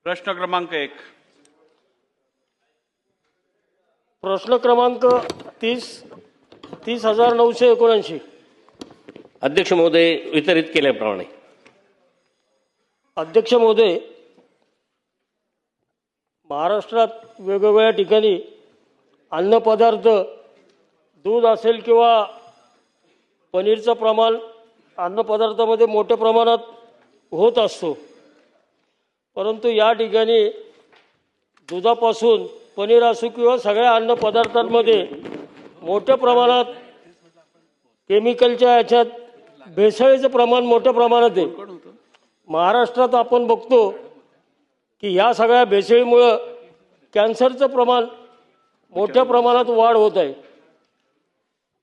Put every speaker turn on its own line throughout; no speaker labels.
प्रश्न क्रमांक 1.
प्रश्न क्रमांक 30,979.
अध्यक्ष महोदय, वितरित केल्याप्रमाणे.
अध्यक्ष महोदय, महाराष्ट्रात वेगवेगळ्या ठिकाणी अन्नपदार्थ, दूध असेल किंवा पनीरचं प्रमाण अन्नपदार्थामध्ये मोठ्या प्रमाणात होत असतो. परंतु या ठिकाणी दुधापासून पनीर असो किंवा सगळ्या अन्नपदार्थांमध्ये मोठ्या प्रमाणात केमिकलच्या ह्याच्यात भेसळीचं प्रमाण मोठ्या प्रमाणात आहे. महाराष्ट्रात आपण बघतो की या सगळ्या भेसळीमुळं कॅन्सरचं प्रमाण मोठ्या प्रमाणात वाढ होत आहे.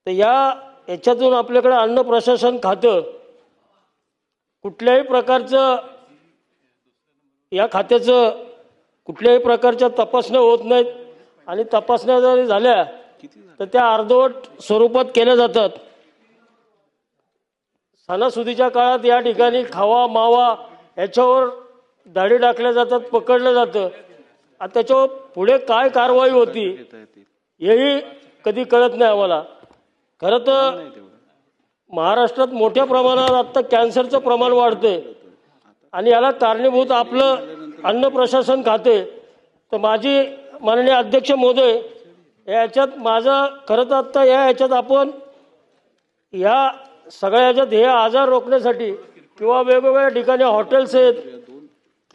तर याच्यातून आपल्याकडे अन्न प्रशासन खातं कुठल्याही प्रकारचं या खात्याचं कुठल्याही प्रकारच्या तपासण्या होत नाहीत आणि तपासण्या जरी झाल्या तर त्या अर्धवट स्वरूपात केल्या जातात. सणासुदीच्या काळात या ठिकाणी खावा मावा याच्यावर दाढी टाकल्या जातात, पकडलं जातं. आता त्याच्यावर पुढे काय कारवाई होती हेही कधी कळत नाही आम्हाला. खरं तर महाराष्ट्रात मोठ्या प्रमाणात आत्ता कॅन्सरचं प्रमाण वाढतंय आणि याला कारणीभूत आपलं अन्न प्रशासन खाते. तर माझी माननीय अध्यक्ष महोदय, याच्यात माझं खरं तर आत्ता याच्यात आपण या सगळ्या याच्यात हे आजार रोखण्यासाठी किंवा वेगवेगळ्या ठिकाणी हॉटेल्स आहेत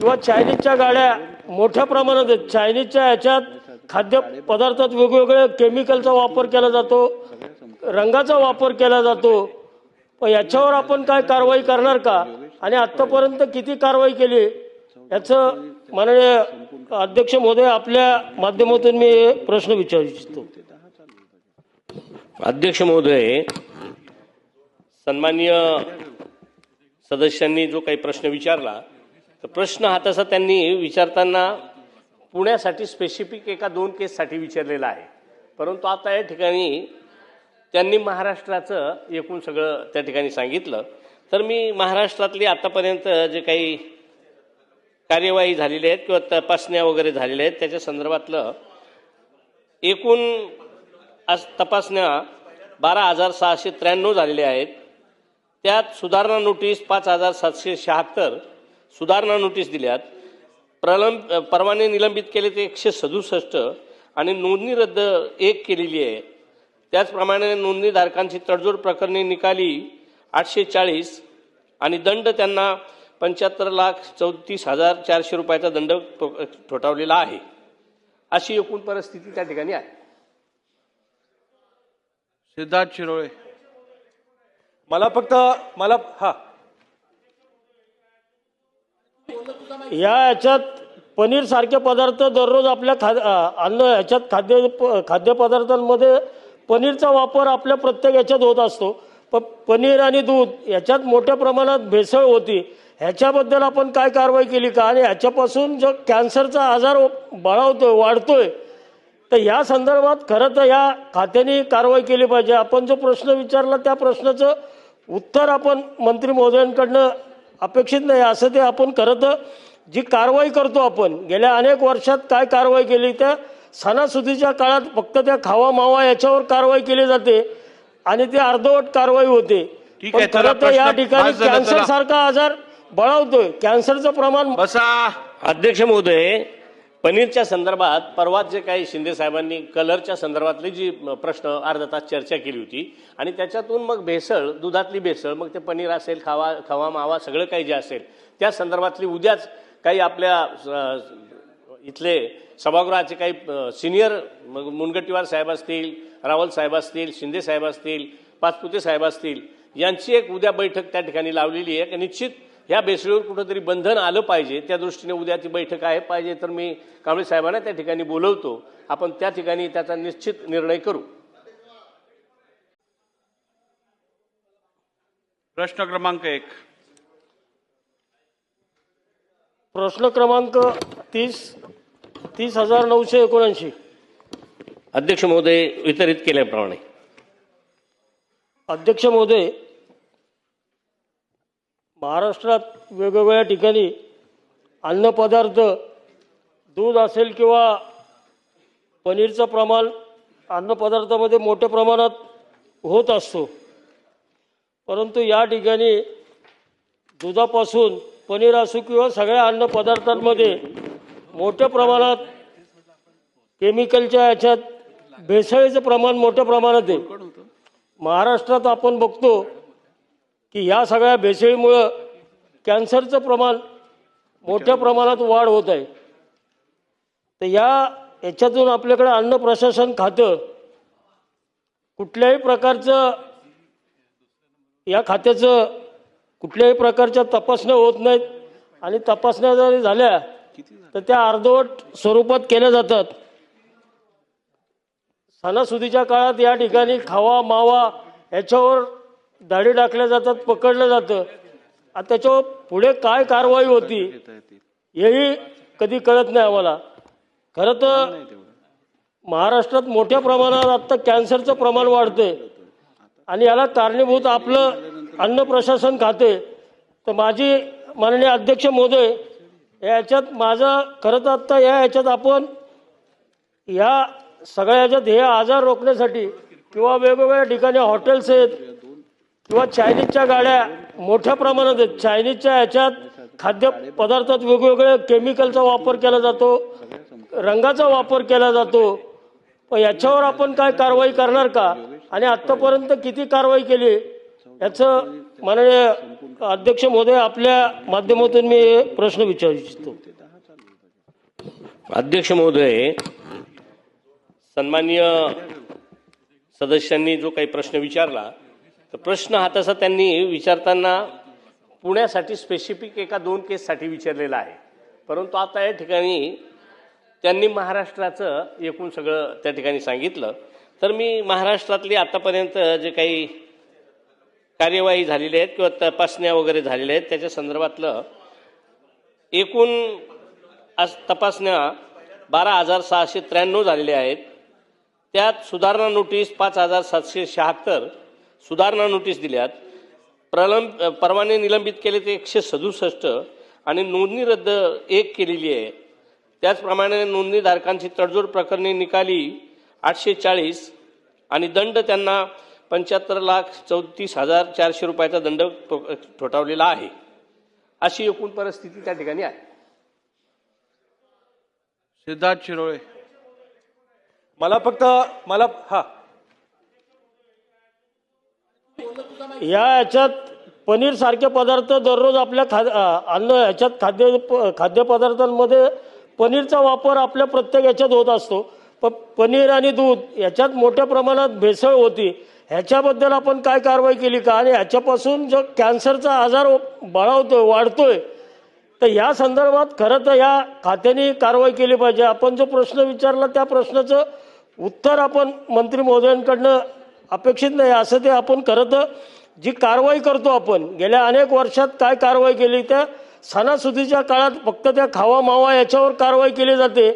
किंवा चायनीजच्या गाड्या मोठ्या प्रमाणात आहेत. चायनीजच्या ह्याच्यात खाद्यपदार्थात वेगवेगळ्या केमिकलचा वापर केला जातो, रंगाचा वापर केला जातो. पण याच्यावर आपण काय कारवाई करणार का आणि आत्तापर्यंत किती कारवाई केली याचं माननीय अध्यक्ष महोदय आपल्या माध्यमातून मी प्रश्न विचारू इच्छितो.
अध्यक्ष महोदय, सन्माननीय सदस्यांनी जो काही प्रश्न विचारला तर प्रश्न हा तसा त्यांनी विचारताना पुण्यासाठी स्पेसिफिक एका 2 केससाठी विचारलेला आहे. परंतु आता या ठिकाणी त्यांनी महाराष्ट्राचं एकूण सगळं त्या ठिकाणी सांगितलं. तर मी महाराष्ट्रातली आतापर्यंत जे काही कार्यवाही झालेली आहेत किंवा तपासण्या वगैरे झालेल्या आहेत त्याच्या संदर्भातलं एकूण आज तपासण्या 12,693 झालेल्या आहेत. त्यात सुधारणा नोटीस 5,776 सुधारणा नोटीस दिल्यात. परवाने निलंबित केले ते 167 आणि नोंदणी रद्द 1 केलेली आहे. त्याचप्रमाणे नोंदणीधारकांची तडजोड प्रकरणे निकाली 840 आणि दंड त्यांना 75,34,400 रुपयाचा दंड ठोठावलेला आहे. अशी एकूण परिस्थिती त्या ठिकाणी आहे.
सिद्धार्थ शिरोळे.
याच्यात पनीर सारखे पदार्थ दररोज आपल्या अन्न ह्याच्यात खाद्यपदार्थांमध्ये पनीरचा वापर आपल्या प्रत्येक याच्यात होत असतो. पनीर आणि दूध याच्यात मोठ्या प्रमाणात भेसळ होती. ह्याच्याबद्दल आपण काय कारवाई केली का आणि ह्याच्यापासून जो कॅन्सरचा आजार वाढतोय तर या संदर्भात खरं तर या खात्याने कारवाई केली पाहिजे. आपण जो प्रश्न विचारला त्या प्रश्नाचं उत्तर आपण मंत्री महोदयांकडनं अपेक्षित नाही असं ते आपण खरं तर जी कारवाई करतो आपण गेल्या अनेक वर्षात काय कारवाई केली त्या सणासुदीच्या काळात फक्त त्या खावा मावा याच्यावर कारवाई केली जाते आणि ते अर्धवट कारवाई होते. खरं तर या ठिकाणी कॅन्सर सारखा आजार बळावतोय. कॅन्सरचं प्रमाण
अध्यक्ष महोदय, पनीरच्या संदर्भात परवा जे काही शिंदे साहेबांनी कलरच्या संदर्भातली जी प्रश्न अर्धा तास चर्चा केली होती आणि त्याच्यातून मग भेसळ, दुधातली भेसळ, मग ते पनीर असेल, खवा मावा सगळं काही जे असेल त्या संदर्भातली उद्याच काही आपल्या इथले सभागृहाचे काही सिनियर मुनगंटीवार साहेब असतील, रावल साहेब असतील, शिंदे साहेब असतील, पाचपुते साहेब असतील यांची एक उद्या बैठक त्या ठिकाणी लावलेली आहे. निश्चित ह्या भेसळीवर कुठंतरी बंधन आलं पाहिजे त्या दृष्टीने उद्या ती बैठक आहे. पाहिजे तर मी कांबळे साहेबांना त्या ठिकाणी बोलवतो. आपण त्या ठिकाणी त्याचा निश्चित निर्णय करू.
प्रश्न क्रमांक 1.
प्रश्न क्रमांक 30,979.
अध्यक्ष महोदय, वितरित केल्याप्रमाणे.
अध्यक्ष महोदय, महाराष्ट्रात वेगवेगळ्या ठिकाणी अन्नपदार्थ, दूध असेल किंवा पनीरचं प्रमाण अन्नपदार्थामध्ये मोठ्या प्रमाणात होत असतो, परंतु या ठिकाणी दुधापासून पनीर असो किंवा सगळ्या अन्नपदार्थांमध्ये मोठ्या प्रमाणात केमिकलच्या ह्याच्यात भेसळीचं प्रमाण मोठ्या प्रमाणात आहे. महाराष्ट्रात आपण बघतो की या सगळ्या भेसळीमुळं कॅन्सरचं प्रमाण मोठ्या प्रमाणात वाढ होत आहे. तर याच्यातून आपल्याकडे अन्न प्रशासन खातं कुठल्याही प्रकारचं या खात्याचं कुठल्याही प्रकारच्या तपासण्या होत नाहीत आणि तपासण्या जरी झाल्या तर त्या अर्धवट स्वरूपात केल्या जातात. सणासुदीच्या काळात या ठिकाणी खावा मावा याच्यावर दाढी टाकल्या जातात, पकडलं जातं. आता त्याच्यावर पुढे काय कारवाई होती हेही कधी कळत नाही आम्हाला. खरं तर महाराष्ट्रात मोठ्या प्रमाणात आत्ता कॅन्सरचं प्रमाण वाढतंय आणि याला कारणीभूत आपलं अन्न प्रशासन खाते. तर माझी माननीय अध्यक्ष महोदय, याच्यात माझं खरं तर आत्ता याच्यात आपण या सगळ्या याच्यात हे आजार रोखण्यासाठी किंवा वेगवेगळ्या ठिकाणी हॉटेल्स आहेत किंवा चायनीजच्या गाड्या मोठ्या प्रमाणात आहेत. चायनीजच्या ह्याच्यात खाद्यपदार्थात वेगवेगळ्या केमिकलचा वापर केला जातो, रंगाचा वापर केला जातो. पण याच्यावर आपण काय कारवाई करणार का आणि आत्तापर्यंत किती कारवाई केली याचं माननीय अध्यक्ष महोदय आपल्या माध्यमातून मी प्रश्न विचारू इच्छितो.
अध्यक्ष महोदय, सन्माननीय सदस्यांनी जो काही प्रश्न विचारला तर प्रश्न हा तसा त्यांनी विचारताना पुण्यासाठी स्पेसिफिक एका 2 केससाठी विचारलेला आहे, परंतु आता या ठिकाणी त्यांनी महाराष्ट्राचं एकूण सगळं त्या ठिकाणी सांगितलं. तर मी महाराष्ट्रातली आतापर्यंत जे काही कार्यवाही झालेली आहेत किंवा तपासण्या वगैरे झालेल्या आहेत त्याच्या संदर्भातलं एकूण आज तपासण्या 12,693 झालेल्या आहेत. त्यात सुधारणा नोटीस 5,776 सुधारणा नोटीस दिल्यात. परवाने निलंबित केले ते 167 आणि नोंदणी रद्द 1 केलेली आहे. त्याचप्रमाणे नोंदणीधारकांची तडजोड प्रकरणे निकाली 840 आणि दंड त्यांना 75,34,400 रुपयाचा दंड ठोठावलेला आहे. अशी एकूण परिस्थिती त्या ठिकाणी आहे.
सिद्धार्थ शिरोळे.
याच्यात पनीर सारखे पदार्थ दररोज आपल्या अन्न ह्याच्यात खाद्यपदार्थांमध्ये पनीरचा वापर आपल्या प्रत्येक याच्यात होत असतो. पनीर आणि दूध याच्यात मोठ्या प्रमाणात भेसळ होती. ह्याच्याबद्दल आपण काय कारवाई केली का आणि ह्याच्यापासून जो कॅन्सरचा आजार वाढतोय तर या संदर्भात खरं तर या खात्याने कारवाई केली पाहिजे. आपण जो प्रश्न विचारला त्या प्रश्नाचं उत्तर आपण मंत्री महोदयांकडनं अपेक्षित नाही असं ते आपण खरं तर जी कारवाई करतो आपण गेल्या अनेक वर्षात काय कारवाई केली त्या सणासुदीच्या काळात फक्त त्या खावा मावा याच्यावर कारवाई केली जाते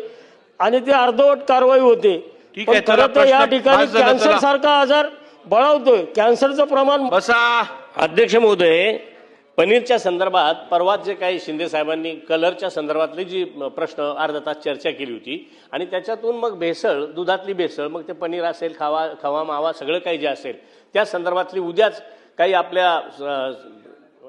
आणि ते अर्धवट कारवाई होते.
ठीक आहे,
खरं तर या ठिकाणी
बस झालं
कॅन्सर
चला.
सारखा आजार बळावतोय. कॅन्सरचं प्रमाण
बसा.
अध्यक्ष महोदय, पनीरच्या संदर्भात परवा जे काही शिंदे साहेबांनी कलरच्या संदर्भातली जी प्रश्न अर्धा तास चर्चा केली होती आणि त्याच्यातून मग भेसळ, दुधातली भेसळ, मग ते पनीर असेल, खवा मावा सगळं काही जे असेल त्या संदर्भातली उद्याच काही आपल्या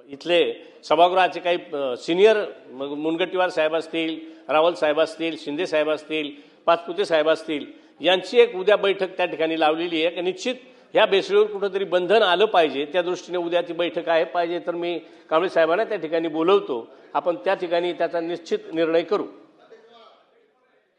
इथले सभागृहाचे काही सिनियर मुनगंटीवार साहेब असतील, रावल साहेब असतील, शिंदे साहेब असतील, पाचपुते साहेब असतील यांची एक उद्या बैठक त्या ठिकाणी लावलेली आहे. निश्चित ह्या भेसळीवर कुठंतरी बंधन आलं पाहिजे. त्या दृष्टीने उद्या ती बैठक आहे. पाहिजे तर मी कांबळे साहेबांना त्या ठिकाणी बोलवतो. आपण त्या ठिकाणी त्याचा निश्चित निर्णय करू.